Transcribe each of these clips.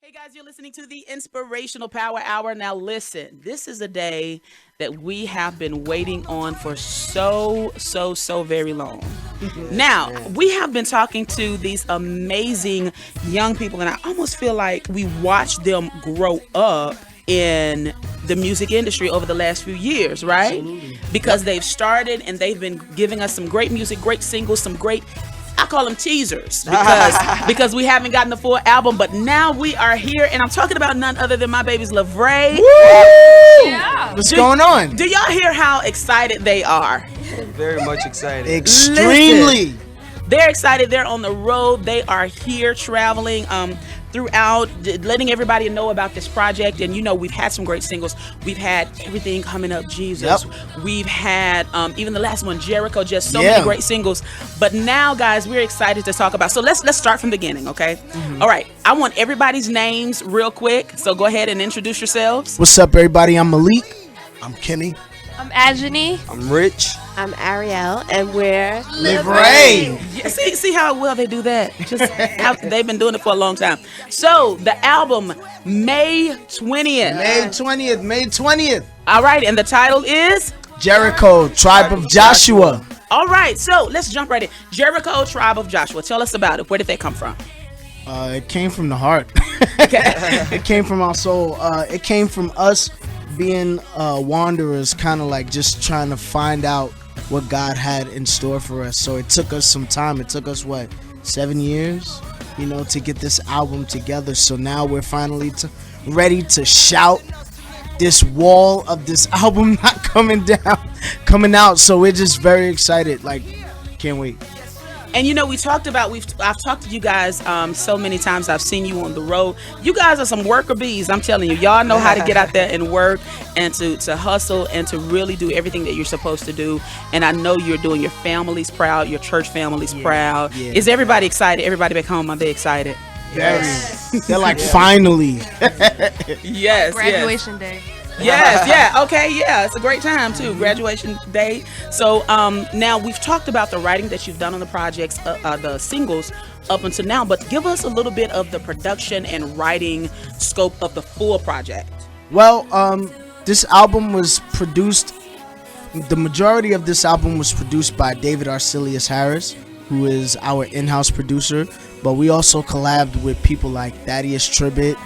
Hey guys, you're listening to the Inspirational Power Hour. Now listen, this is a day that we have been waiting on for so very long. Now, we have been talking to these amazing young people, and I almost feel like we watched them grow up in the music industry over the last few years, right? Absolutely. Because they've started and they've been giving us some great music, great singles, some great, I call them teasers because we haven't gotten the full album, but now we are here, and I'm talking about none other than my babies Livre. Yeah. What's going on? Do y'all hear how excited they are? Very much excited. Extremely. Listen, they're excited. They're on the road. They are here traveling throughout, letting everybody know about this project. And we've had some great singles. We've had Everything Coming Up, Jesus. Yep. We've had even the last one, Jericho. Just so many great singles. But now, guys, we're excited to talk about. So let's start from the beginning, okay? Mm-hmm. All right. I want everybody's names real quick. So go ahead and introduce yourselves. What's up, everybody? I'm Malik. I'm Kenny. I'm Ajani. I'm Rich. I'm Ariel, and we're Livre. Yeah, see how well they do that? They've been doing it for a long time. So the album, May 20th. May 20th. All right, and the title is Jericho, Tribe of Joshua. All right, so let's jump right in. Jericho, Tribe of Joshua. Tell us about it. Where did they come from? It came from the heart. It came from our soul. It came from us being wanderers, kind of like just trying to find out what God had in store for us. So it took us some time. It took us 7 years, to get this album together. So now we're finally ready to shout this wall of this album not coming out. So we're just very excited. Like, can't wait. And I've talked to you guys so many times. I've seen you on the road. You guys are some worker bees. I'm telling you, y'all know how to get out there and work and to hustle and to really do everything that you're supposed to do. And I know you're doing your families proud, your church families proud. Yeah. Is everybody excited? Everybody back home, are they excited? Yes. They're like, finally. Yes. Graduation day. Yes, yeah, okay, yeah, it's a great time too, graduation day. So now we've talked about the writing that you've done on the projects, the singles up until now, but give us a little bit of the production and writing scope of the full project. Well, this album was produced, the majority of this album was produced by David Arcelius Harris, who is our in-house producer, but we also collabed with people like Thaddeus Tribbett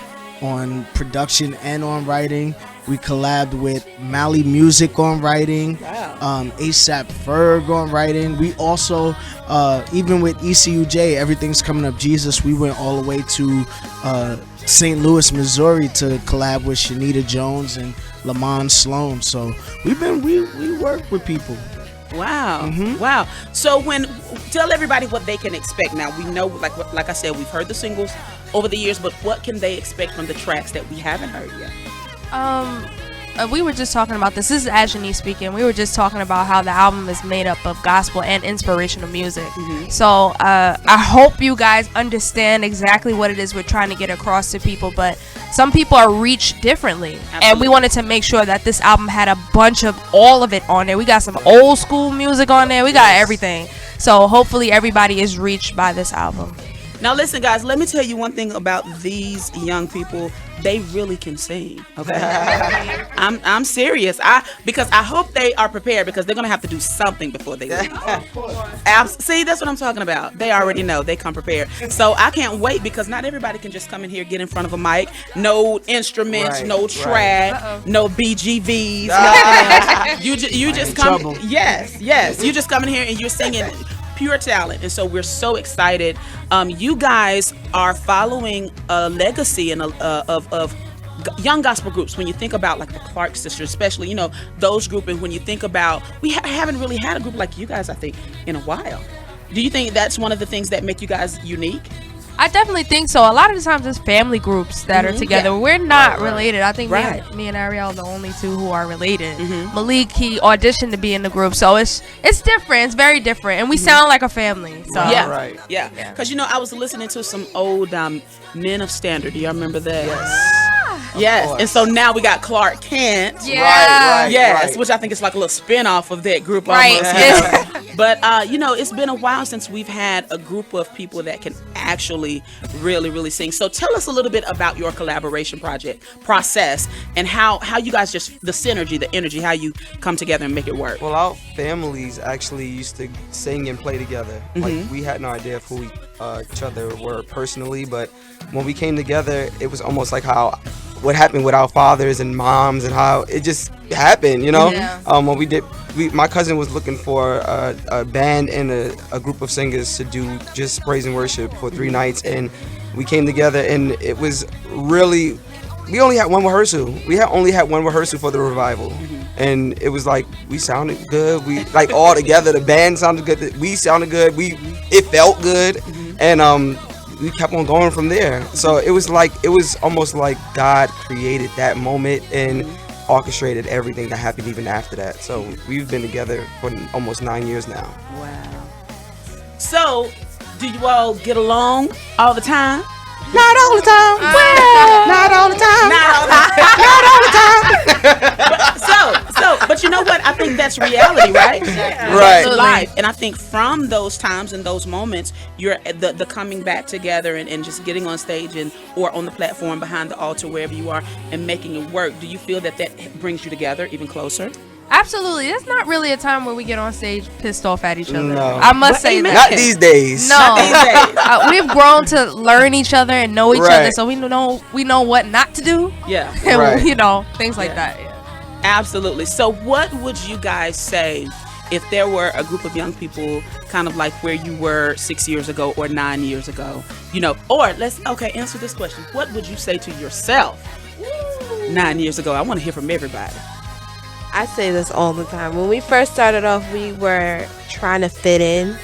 on production and on writing. We collabed with Mali Music on writing, ASAP Ferg on writing. We also, even with ECUJ, Everything's Coming Up Jesus, we went all the way to St. Louis, Missouri to collab with Shanita Jones and Lamont Sloan. So we work with people. Wow. Mm-hmm. Wow. So tell everybody what they can expect now. We know, like I said, we've heard the singles over the years, but what can they expect from the tracks that we haven't heard yet? We were just talking about this. This is Ajani speaking. We were just talking about how the album is made up of gospel and inspirational music. Mm-hmm. So I hope you guys understand exactly what it is we're trying to get across to people. But some people are reached differently. Absolutely. And we wanted to make sure that this album had a bunch of all of it on there. We got some old school music on there. We got everything. So hopefully everybody is reached by this album. Now listen, guys, let me tell you one thing about these young people. They really can sing, okay? I'm serious. Because I hope they are prepared, because they're going to have to do something before they leave. See, that's what I'm talking about. They already know. They come prepared. So I can't wait, because not everybody can just come in here, get in front of a mic. No instruments, no track, no BGVs, nothing else. You just come. Yes. You just come in here and you're singing pure talent. And so we're so excited. You guys are following a legacy and of young gospel groups. When you think about like the Clark sisters, especially, those group, and when you think about, we haven't really had a group like you guys, I think, in a while. Do you think that's one of the things that make you guys unique? I definitely think so. A lot of the times it's family groups that are together. Yeah. We're not related. I think me and Ariel are the only two who are related. Mm-hmm. Malik, he auditioned to be in the group, so it's different. It's very different, and we sound like a family. So yeah. Because I was listening to some old Men of Standard. Do y'all remember that? Yes. And so now we got Clark Kent. Yeah. Yes, which I think is like a little spin-off of that group almost. But it's been a while since we've had a group of people that can actually really sing. So tell us a little bit about your collaboration process and how you guys just, the synergy, the energy, how you come together and make it work. Well, our families actually used to sing and play together. Like, we had no idea of who each other were personally, but when we came together, it was almost like what happened with our fathers and moms, and how it just happened, you know. When my cousin was looking for a band and a group of singers to do just praise and worship for 3 nights, and we came together, and it was really, we only had one rehearsal. We only had one rehearsal for the revival, and it was like we sounded good. We like all together. The band sounded good. We sounded good. It felt good, and we kept on going from there. So it was almost like God created that moment and orchestrated everything that happened even after that. So we've been together for almost 9 years now. Wow. So, do you all get along all the time? Not all the time. Not all the time. Not all the time. Not all the time. But you know what? I think that's reality, right? Right. That's life. And I think from those times and those moments, you're the coming back together and just getting on stage or on the platform behind the altar, wherever you are, and making it work. Do you feel that brings you together even closer? Absolutely. There's not really a time where we get on stage pissed off at each other. No. I must say that. Not these days. No. Not these days. We've grown to learn each other and know each other, Right. so we know what not to do. Yeah. And Right. things like that. Yeah. Absolutely. So what would you guys say if there were a group of young people kind of like where you were 6 years ago or 9 years ago, or answer this question. What would you say to yourself 9 years ago? I want to hear from everybody. I say this all the time. When we first started off, we were trying to fit in,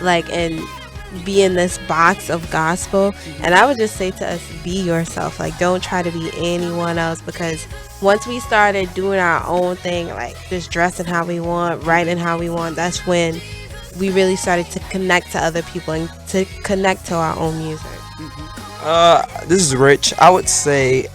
and be in this box of gospel. And I would just say to us, be yourself. Like, don't try to be anyone else, because once we started doing our own thing, like just dressing how we want, writing how we want, that's when we really started to connect to other people and to connect to our own music. This is Rich. I would say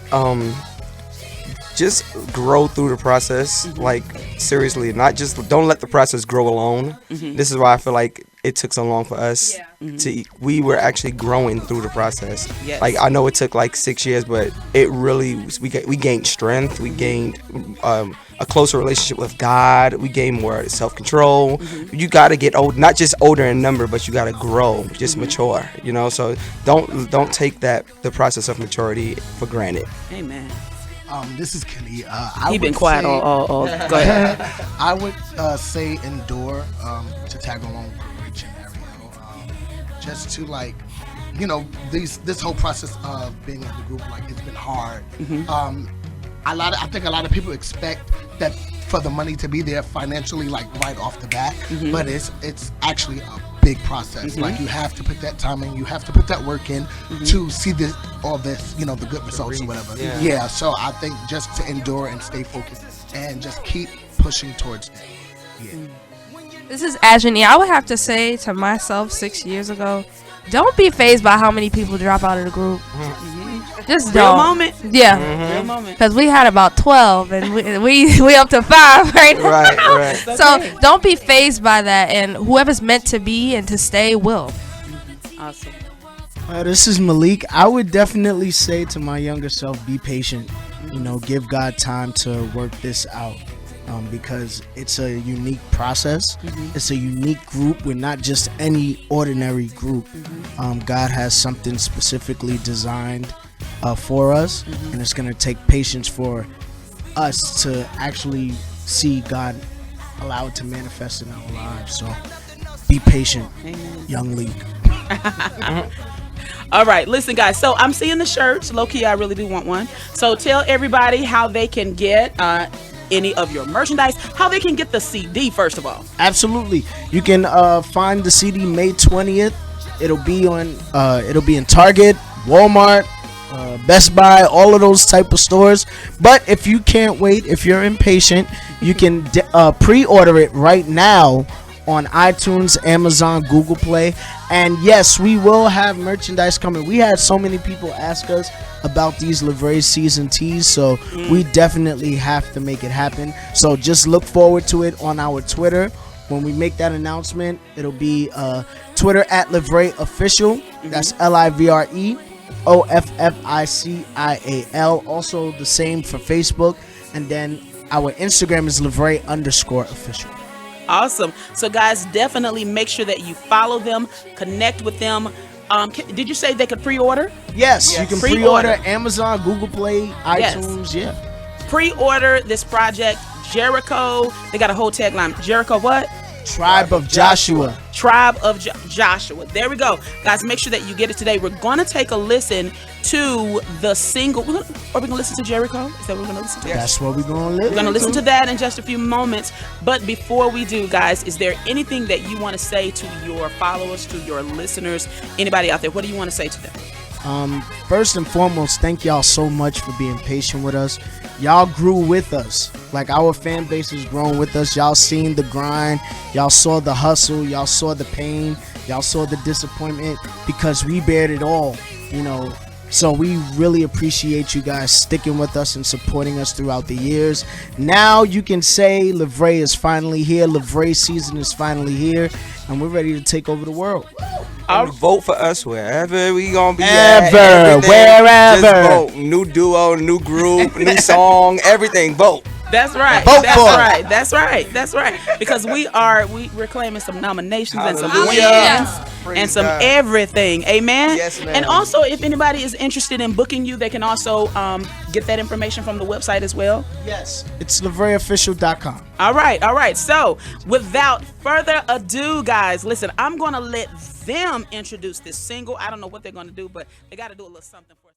just grow through the process. Like, seriously, don't let the process grow alone. This is why I feel like it took so long for us. We were actually growing through the process. Yes. Like, I know it took like 6 years, but it really we gained strength. We gained a closer relationship with God. We gained more self-control. You got to get old, not just older in number, but you got to grow, just mature. So don't take the process of maturity for granted. Amen. This is Kenny. He's been quiet all. Go ahead. I would say endure, to tag along with Rich and Ariel. Just to this whole process of being in the group, it's been hard. I think a lot of people expect that for the money to be there financially, right off the bat, but it's actually a big process. Like, you have to put that time in, you have to put that work in to see the good results or whatever. Yeah. So I think just to endure and stay focused and just keep pushing towards that. This is Ajani. I would have to say to myself 6 years ago, don't be fazed by how many people drop out of the group. Just Real don't. moment. Yeah. Real moment. Because we had about 12 and we up to 5 right now. Right. So don't be fazed by that, and whoever's meant to be and to stay will. Awesome. This is Malik. I would definitely say to my younger self, be patient. Give God time to work this out. Because it's a unique process. It's a unique group. We're not just any ordinary group. God has something specifically designed for us, and it's going to take patience for us to actually see God allow it to manifest in our lives. So be patient. Amen. Young League. All right, listen, guys. So I'm seeing the shirts. Low key, I really do want one. So tell everybody how they can get any of your merchandise, how they can get the CD, first of all. Absolutely. You can find the CD May 20th. It'll be in Target, Walmart, Best Buy, all of those type of stores. But if you can't wait, if you're impatient, you can pre-order it right now on iTunes, Amazon, Google Play. And yes, we will have merchandise coming. We had so many people ask us about these Livre season tees, so we definitely have to make it happen. So just look forward to it on our Twitter, when we make that announcement, it'll be Twitter at Livre Official. That's LIVRE OFFICIAL. Also the same for Facebook. And then our Instagram is Livre_official. Awesome. So guys, definitely make sure that you follow them, connect with them. Did you say they could pre-order? Yes, you can Pre-order. pre-order Amazon, Google Play, iTunes. Yeah. Pre-order this project, Jericho. They got a whole tagline. Jericho what? Tribe of Joshua. Tribe of Joshua. There we go. Guys, make sure that you get it today. We're going to take a listen to the single. Are we going to listen to Jericho? Is that what we're going to listen to? That's what we're going to listen. We're going to listen to that in just a few moments. But before we do, guys, is there anything that you want to say to your followers, to your listeners, anybody out there? What do you want to say to them? First and foremost, thank y'all so much for being patient with us. Y'all grew with us. Like, our fan base has grown with us. Y'all seen the grind. Y'all saw the hustle. Y'all saw the pain. Y'all saw the disappointment, because we bared it all, you know. So we really appreciate you guys sticking with us and supporting us throughout the years. Now you can say Livre is finally here. Livre season is finally here, and we're ready to take over the world. Vote for us wherever we gonna be Ever, at. Everything. wherever. Just vote. New duo, new group, new song, everything. Vote. That's right. Vote That's for it. right. That's right. That's right. Because we're claiming some nominations and some wins Hallelujah. and Praise some God. everything. Amen. Yes, ma'am. And also, if anybody is interested in booking you, they can also get that information from the website as well. Yes, it's livreofficial.com. All right. All right. So, without further ado, guys, listen. I'm gonna let them introduce this single. I don't know what they're gonna do, but they got to do a little something for us.